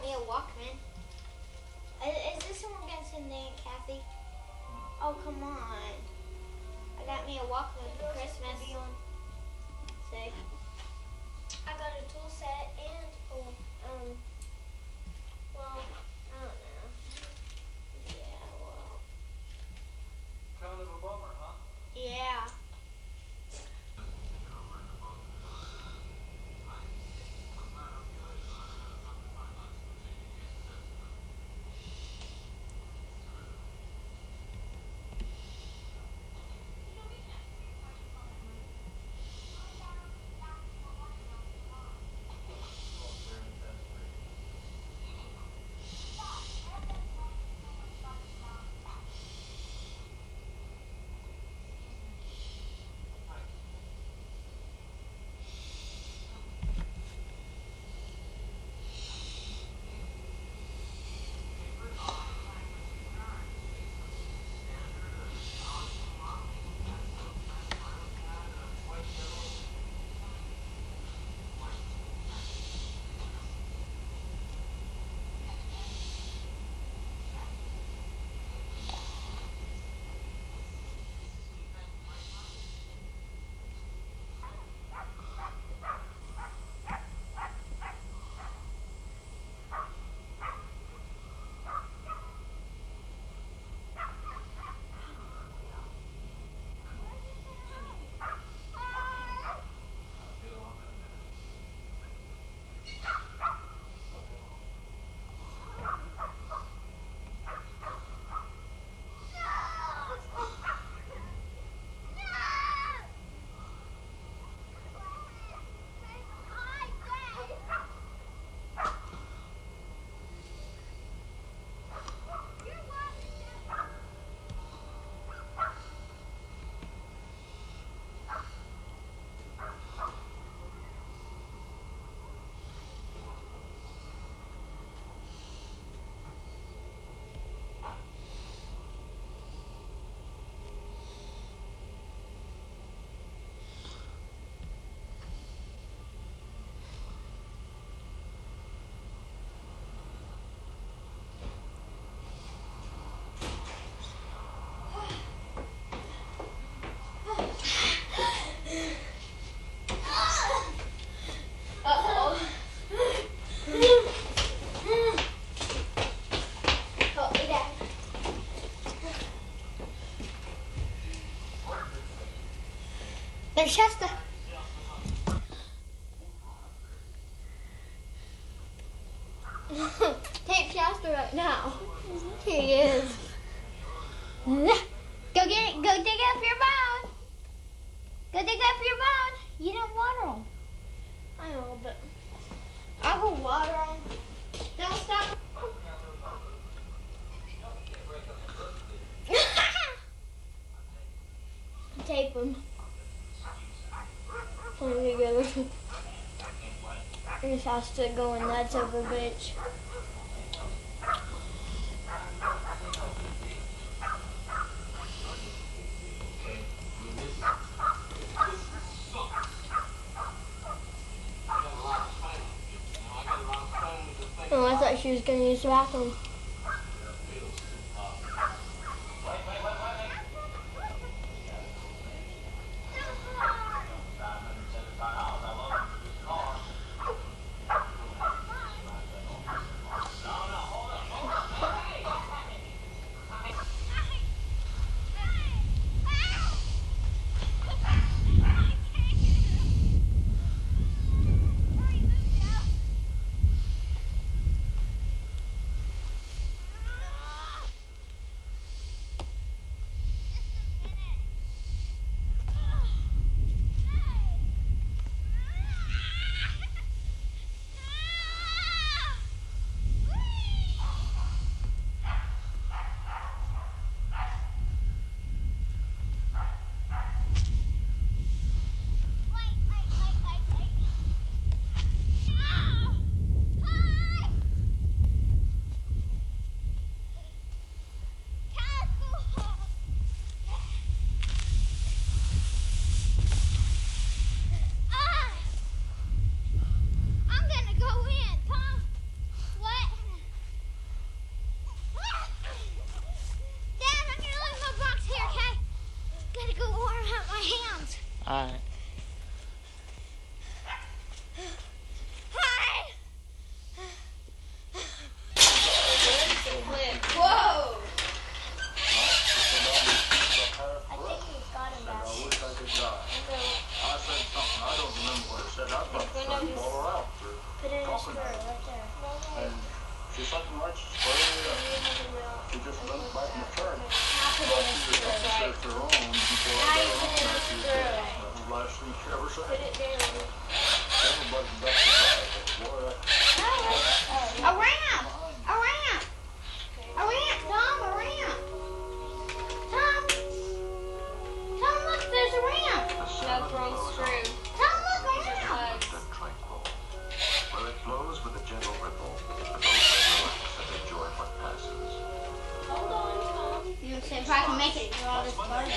me a Walkman. Is this one we're gonna send Aunt Kathy? Oh, come on. I got me a Walkman for Christmas. See? I got a tool set and well, I don't know. Yeah, well. Kind of a bummer, huh? Yeah. There's Shasta. Take Shasta right now. He is. Go get it. Go dig up your bone. Go dig up your bone. You didn't water them. I know, but I'll go water them. Don't stop. Tape them. Together. Here's Shasta going nuts over a bitch. Oh, I thought she was going to use the bathroom. Put it in a screw right there. And she's something like she just runs back in the turn. Now put it in a screw. Right. Her own before Now I you got put it in on a there. screw. The last thing she ever said. Put it down. Everybody's back to back. Boy, A ramp! A ramp! A ramp, Tom, a ramp! Tom! Tom, look, there's a ramp! That's wrong screw. Tom, look, a ramp! Tranquil. Where it flows with a gentle ripple, the boat may relax and enjoy what passes. Hold on, Tom. You know, see if I can make it through all this butter.